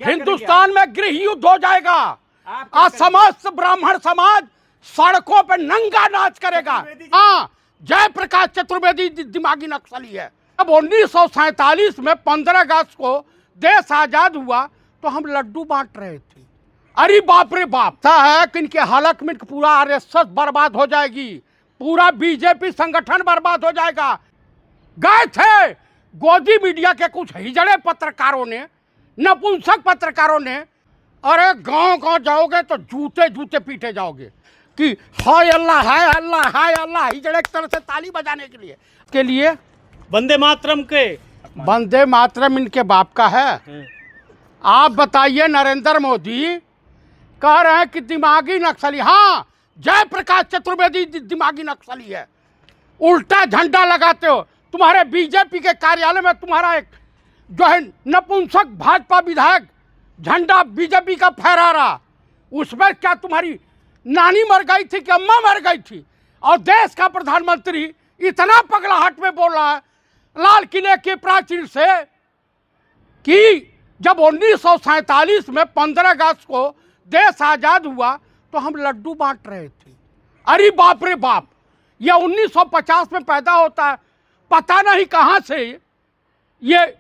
हिंदुस्तान में गृह युद्ध हो जाएगा। आज समस्त ब्राह्मण समाज सड़कों पे नंगा नाच करेगा। हाँ, जयप्रकाश चतुर्वेदी दिमागी नक्सली है। अब 1947 में 15 अगस्त को देश आजाद हुआ तो हम लड्डू बांट रहे थे। अरे बाप रे बाप, सा है कि इनके हालत में पूरा आरएसएस बर्बाद हो जाएगी, पूरा बीजेपी संगठन बर्बाद हो जाएगा। गए थे गोदी मीडिया के कुछ हिजड़े पत्रकारों ने, नपुंसक पत्रकारों ने, अरे गांव गांव जाओगे तो जूते जूते पीटे जाओगे कि हाय अल्लाह हाय अल्लाह हाय अल्लाह, हिजड़े की तरह से ताली बजाने के लिए वंदे मातरम के वंदे मातरम इनके बाप का है। आप बताइए, नरेंद्र मोदी कह रहे हैं कि दिमागी नक्सली। हाँ, जयप्रकाश चतुर्वेदी दिमागी नक्सली है। उल्टा झंडा लगाते हो। तुम्हारे बीजेपी के कार्यालय में तुम्हारा एक जो है नपुंसक भाजपा विधायक झंडा बीजेपी का फहरा रहा, उसमें क्या तुम्हारी नानी मर गई थी कि अम्मा मर गई थी? और देश का प्रधानमंत्री इतना पगलाहट में बोल रहा है लाल किले के प्राचीर से कि जब 1947 में 15 अगस्त को देश आजाद हुआ तो हम लड्डू बांट रहे थे। अरे बाप रे बाप, यह 1950 में पैदा होता है, पता नहीं कहां से ये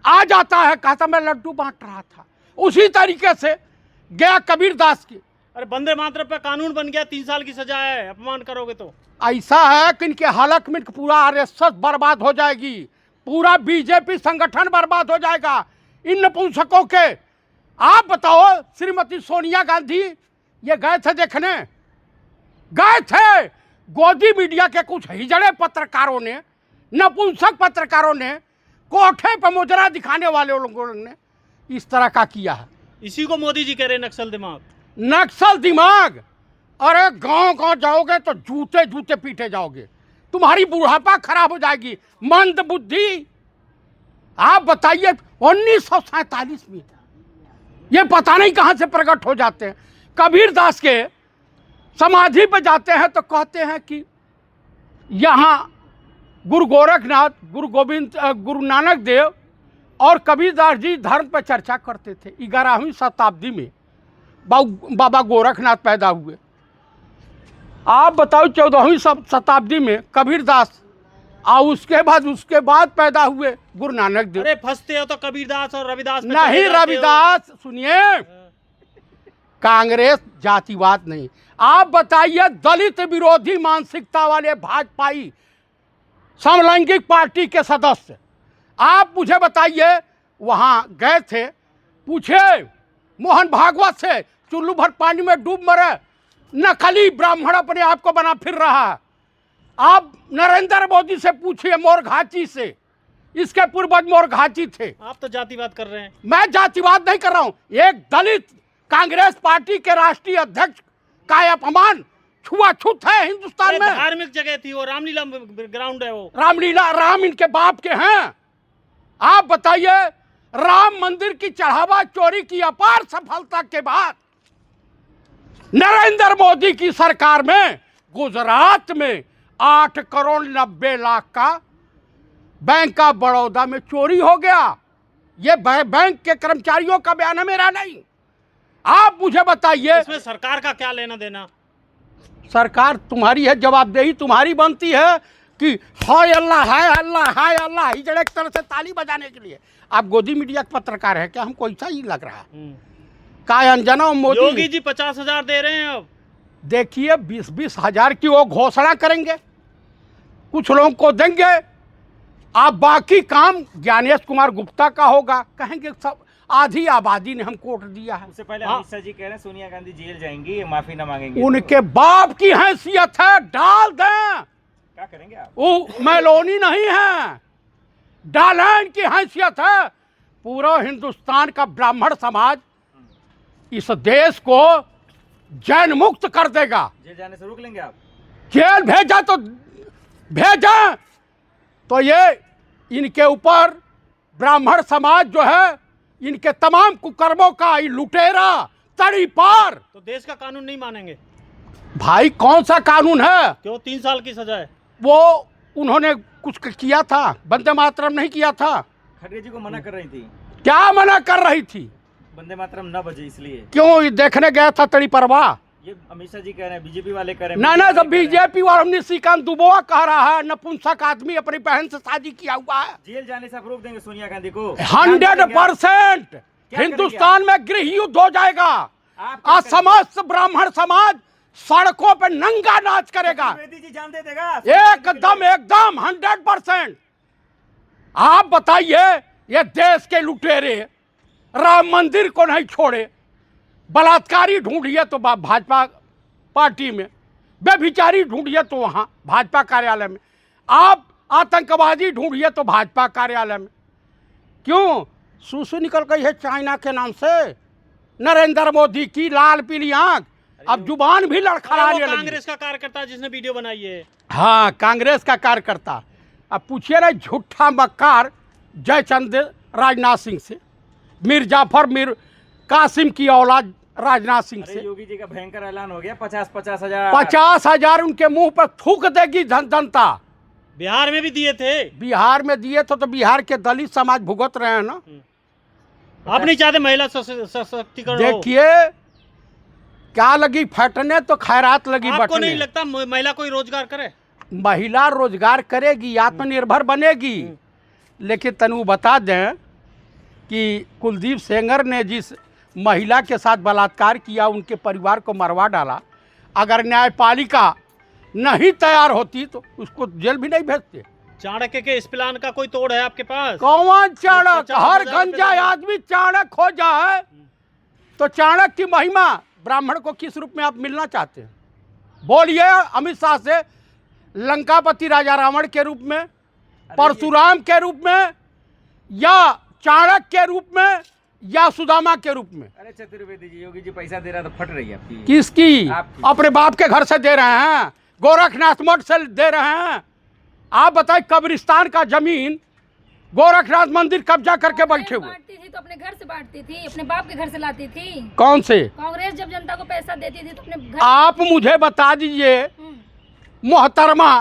आ जाता है। कहता मैं लड्डू बांट रहा था। उसी तरीके से गया कबीरदास की। अरे वंदे मातरम पे कानून बन गया, 3 साल की सजा है, अपमान करोगे तो। ऐसा है कि इनके हालत में पूरा आरएसएस बर्बाद हो जाएगी, पूरा बीजेपी संगठन बर्बाद हो जाएगा इन नपुंसकों के। आप बताओ, श्रीमती सोनिया गांधी ये गए थे देखने, गए थे गोदी मीडिया के कुछ हिजड़े पत्रकारों ने, नपुंसक पत्रकारों ने, कोठे पर मुजरा दिखाने वाले लोगों ने इस तरह का किया है। इसी को मोदी जी कह रहे हैं नक्सल दिमाग। नक्सल दिमाग। अरे गांव गांव जाओगे तो जूते जूते पीटे जाओगे, तुम्हारी बुढ़ापा खराब हो जाएगी, मंद बुद्धि। आप बताइए, 1947 में ये पता नहीं कहां से प्रकट हो जाते हैं। कबीरदास के समाधि पे जाते हैं तो कहते हैं कि यहाँ गुरु गोरखनाथ, गुरु नानक देव और कबीरदास जी धर्म पर चर्चा करते थे। 11वीं शताब्दी में बाबा गोरखनाथ पैदा हुए। आप बताओ 14वीं शताब्दी में कबीरदास, और उसके बाद पैदा हुए गुरु नानक देव। अरे फंसते हो तो कबीरदास और रविदास में नहीं, रविदास सुनिए, कांग्रेस जातिवाद नहीं। आप बताइए, दलित विरोधी मानसिकता वाले भाजपाई समलैंगिक पार्टी के सदस्य, आप मुझे बताइए, वहां गए थे, पूछे मोहन भागवत से, चुल्लू भर पानी में डूब मरे, नकली ब्राह्मण अपने आप को बना फिर रहा है। आप नरेंद्र मोदी से पूछिए, मोरघाची से, इसके पूर्वज मोरघाची थे। आप तो जातिवाद कर रहे हैं। मैं जातिवाद नहीं कर रहा हूं। एक दलित कांग्रेस पार्टी के राष्ट्रीय अध्यक्ष का अपमान छुआछूत है हिंदुस्तान में। धार्मिक जगह थी वो, रामलीला ग्राउंड है वो। रामलीला, राम इनके बाप के हैं। आप बताइए, राम मंदिर की चढ़ावा चोरी की अपार सफलता के बाद नरेंद्र मोदी की सरकार में गुजरात में 8 करोड़ 90 लाख का बैंक ऑफ बड़ौदा में चोरी हो गया। ये बैंक के कर्मचारियों का बयान है, मेरा नहीं। आप मुझे बताइए, इसमें सरकार का क्या लेना देना? सरकार तुम्हारी है, जवाबदेही तुम्हारी बनती है कि हाय अल्लाह हाय अल्लाह हाय अल्लाह, हिजड़े की तरह से ताली बजाने के लिए। आप गोदी मीडिया के पत्रकार है क्या? हमको ऐसा ही लग रहा है। काय अंजना मोदी योगी जी 50,000 दे रहे हैं। अब देखिए, 20-20 हजार की वो घोषणा करेंगे, कुछ लोगों को देंगे, आप बाकी काम ज्ञानेश कुमार गुप्ता का होगा। कहेंगे सब आधी आबादी ने हमको वोट दिया है। उससे पहले अमित शाह जी कह रहे हैं सोनिया गांधी जेल जाएंगी, माफी ना मांगेंगे। उनके बाप की हैसियत है, डाल दें। क्या करेंगे आप? वो मेलोनी नहीं है, डालन की हैसियत है। पूरा हिंदुस्तान का ब्राह्मण समाज इस देश को जैन मुक्त कर देगा। जेल जाने से रोक लेंगे आप? जेल भेजा तो भेजा, तो ये इनके ऊपर ब्राह्मण समाज जो है, इनके तमाम कुकर्मों का लुटेरा तड़ी पार। तो देश का कानून नहीं मानेंगे भाई? कौन सा कानून है? क्यों 3 साल की सजा है? वो उन्होंने कुछ किया था, वंदे मातरम नहीं किया था। खड़गे जी को मना कर रही थी। क्या मना कर रही थी? वंदे मातरम न बजे इसलिए। क्यों? ये देखने गया था तड़ी परवा। ये अमित शाह जी कह रहे हैं, बीजेपी वाले कह रहे हैं। ना ना, तो बीजेपी वाला निशिकांत दुबोआ कह रहा है नपुंसक आदमी अपनी बहन से शादी किया हुआ है। जेल जाने से आप रोक देंगे सोनिया गांधी को? 100% हिंदुस्तान में गृह युद्ध हो जाएगा। आज समस्त ब्राह्मण समाज सड़कों पे नंगा नाच करेगा। चतुर्वेदी जी जान दे देगा एकदम एकदम 100%। आप बताइए, ये देश के लुटेरे राम मंदिर को नहीं छोड़े, बलात्कारी ढूंढिए तो भाजपा पार्टी में, बेभिचारी ढूंढिए तो वहाँ भाजपा कार्यालय में, आप आतंकवादी ढूंढिए तो भाजपा कार्यालय में। क्यों? सुसु निकल गई है चाइना के नाम से। नरेंद्र मोदी की लाल पीली आंख अब जुबान भी लड़खड़ाने लगी। कांग्रेस का कार्यकर्ता जिसने वीडियो बनाई है। हाँ, कांग्रेस का कार्यकर्ता। अब पूछिए ना, झूठा मक्कार जयचंद राजनाथ सिंह से, मीर जाफर मीर कासिम की औलाद राजनाथ सिंह से। योगी जी का भयंकर ऐलान हो गया, 50-50 हजार। 50,000 उनके मुंह पर थूक देगी जनता। बिहार में भी दिए थे। बिहार में दिए तो बिहार के दलित समाज भुगत रहे हैं ना। आप नहीं चाहते महिला सशक्तिकरण हो? देखिए, क्या लगी फटने तो खैरात लगी बटने। आपको नहीं लगता महिला कोई रोजगार करे? महिला रोजगार करेगी, आत्मनिर्भर बनेगी। लेकिन तनु बता दें कि कुलदीप सेंगर ने जिस महिला के साथ बलात्कार किया, उनके परिवार को मरवा डाला। अगर न्यायपालिका नहीं तैयार होती तो उसको जेल भी नहीं भेजते। चाणक्य के इस प्लान का कोई तोड़ है आपके पास? कौन चाणक्य? हर 50,000 गंजा आदमी चाणक्य हो जाए तो चाणक्य की महिमा ब्राह्मण को किस रूप में आप मिलना चाहते हैं? बोलिए अमित शाह से, लंकापति राजा रावण के रूप में, परशुराम के रूप में, या चाणक्य के रूप में, या सुदामा के रूप में? अरे चतुर्वेदी जी, योगी जी पैसा दे रहा तो फट रही है आपकी। किसकी? आपकी। अपने बाप के घर से दे रहे हैं, गोरखनाथ मठ से दे रहे हैं। आप बताइए, कब्रिस्तान का जमीन गोरखनाथ मंदिर कब्जा करके बैठे हुए। बांटती थी तो अपने घर से बांटती थी, अपने बाप के घर से लाती थी। कौन से? कांग्रेस जब जनता को पैसा देती थी तो अपने घर। आप मुझे बता दीजिए, मोहतरमा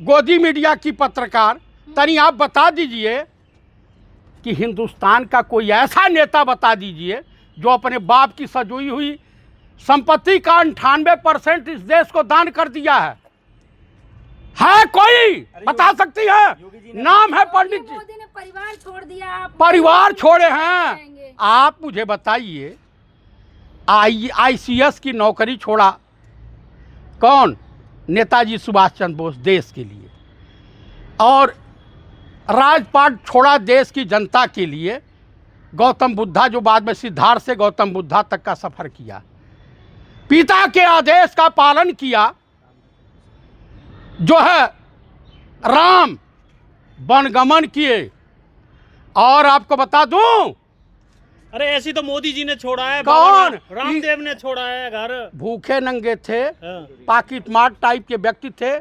गोदी मीडिया की पत्रकार, तनी आप बता दीजिए कि हिंदुस्तान का कोई ऐसा नेता बता दीजिए जो अपने बाप की सजोई हुई संपत्ति का 98% इस देश को दान कर दिया है कोई? बता सकती है? नाम है पंडित जी। मोदी ने परिवार छोड़ दिया। आप परिवार छोड़े हैं? आप मुझे बताइए, ICS की नौकरी छोड़ा कौन? नेताजी सुभाष चंद्र बोस देश के लिए, और राजपाट छोड़ा देश की जनता के लिए। गौतम बुद्धा, जो बाद में सिद्धार्थ से गौतम बुद्धा तक का सफर किया, पिता के आदेश का पालन किया। जो है राम वनगमन किए। और आपको बता दूं, अरे ऐसी तो मोदी जी ने छोड़ा है। कौन? रामदेव ने छोड़ा है घर। भूखे नंगे थे, हाँ। पाकिट मार टाइप के व्यक्ति थे,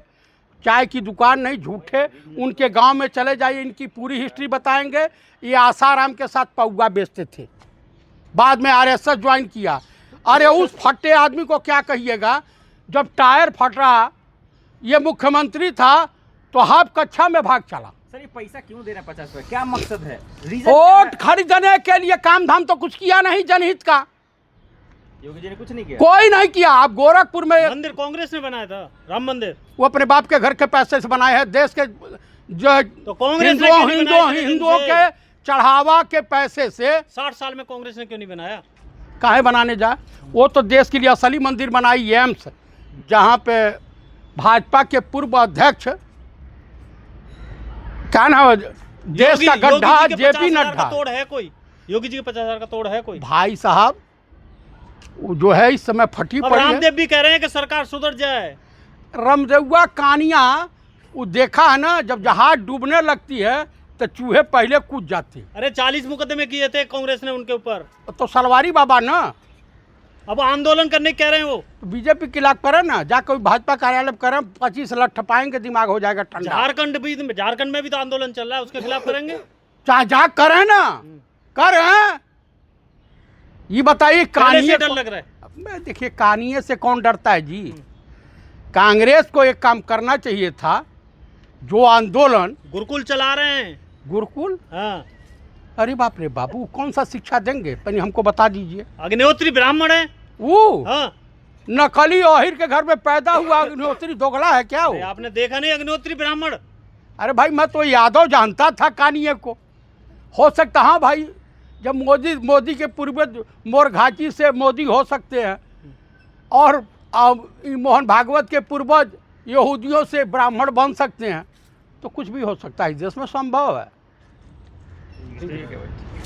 चाय की दुकान नहीं, झूठे। उनके गांव में चले जाइए, इनकी पूरी हिस्ट्री बताएंगे। ये आसाराम के साथ पौवा बेचते थे, बाद में RSS ज्वाइन किया। अरे उस फटे आदमी को क्या कहिएगा? जब टायर फट रहा, ये मुख्यमंत्री था तो हाफ कक्षा में भाग चला। सर ये पैसा क्यों दे रहे हैं 50 रुपए? क्या मकसद है? वोट खरीदने के लिए। काम धाम तो कुछ किया नहीं जनहित का। योगी जी ने कुछ नहीं किया। कोई नहीं किया। आप गोरखपुर में मंदिर कांग्रेस ने बनाया था, राम मंदिर। वो अपने बाप के घर के पैसे से बनाए हैं। देश के जो तो कांग्रेस ने क्यों नहीं बनाया? हिंदुओं के चढ़ावा के पैसे से 60 साल में कांग्रेस ने क्यों नहीं बनाया? काहे बनाने जाए? वो तो देश के लिए असली मंदिर बनाई एम्स, जहाँ पे भाजपा के पूर्व अध्यक्ष क्या नाम है, देश का गड्ढा JP नड्डा। तोड़ है कोई? योगी जी के 50,000 का तोड़ है कोई? भाई साहब, वो जो है इस समय फटी पड़ी है। रामदेव भी कह रहे हैं कि सरकार सुधर जाए। रामदेवा कहानियाँ वो देखा है ना, जब जहाज डूबने लगती है तो चूहे पहले कूद जाते हैं। अरे 40 मुकदमे किए थे कांग्रेस ने उनके ऊपर। तो सलवारी बाबा ना, अब आंदोलन करने कह रहे हैं वो। बीजेपी के खिलाफ करे ना, जाकर भाजपा कार्यालय में करें, 25 लठ ठपाएंगे, दिमाग हो जाएगा ठंडा। झारखंड में भी तो आंदोलन चल रहा है, उसके खिलाफ करेंगे। चाहे जा करें ना, करें। ये बताइए, कानिए डर लग रहा है? मैं देखिए, कानिए से कौन डरता है जी? कांग्रेस को एक काम करना चाहिए था, जो आंदोलन गुरुकुल चला रहे हैं। गुरुकुल, हाँ, अरे बाप रे बाबू, कौन सा शिक्षा देंगे, पहले हमको बता दीजिए। अग्निहोत्री ब्राह्मण है। वो हाँ, नकली ओहिर के घर में पैदा हुआ अग्निहोत्री दोगला है क्या अरे वो? आपने देखा नहीं अग्निहोत्री ब्राह्मण? अरे भाई मैं तो यादव जानता था कानिए को, हो सकता। हाँ भाई, जब मोदी के पूर्वज मोरघाटी से मोदी हो सकते हैं और मोहन भागवत के पूर्वज यहूदियों से ब्राह्मण बन सकते हैं, तो कुछ भी हो सकता है, इस देश में संभव है। ठीक है भाई।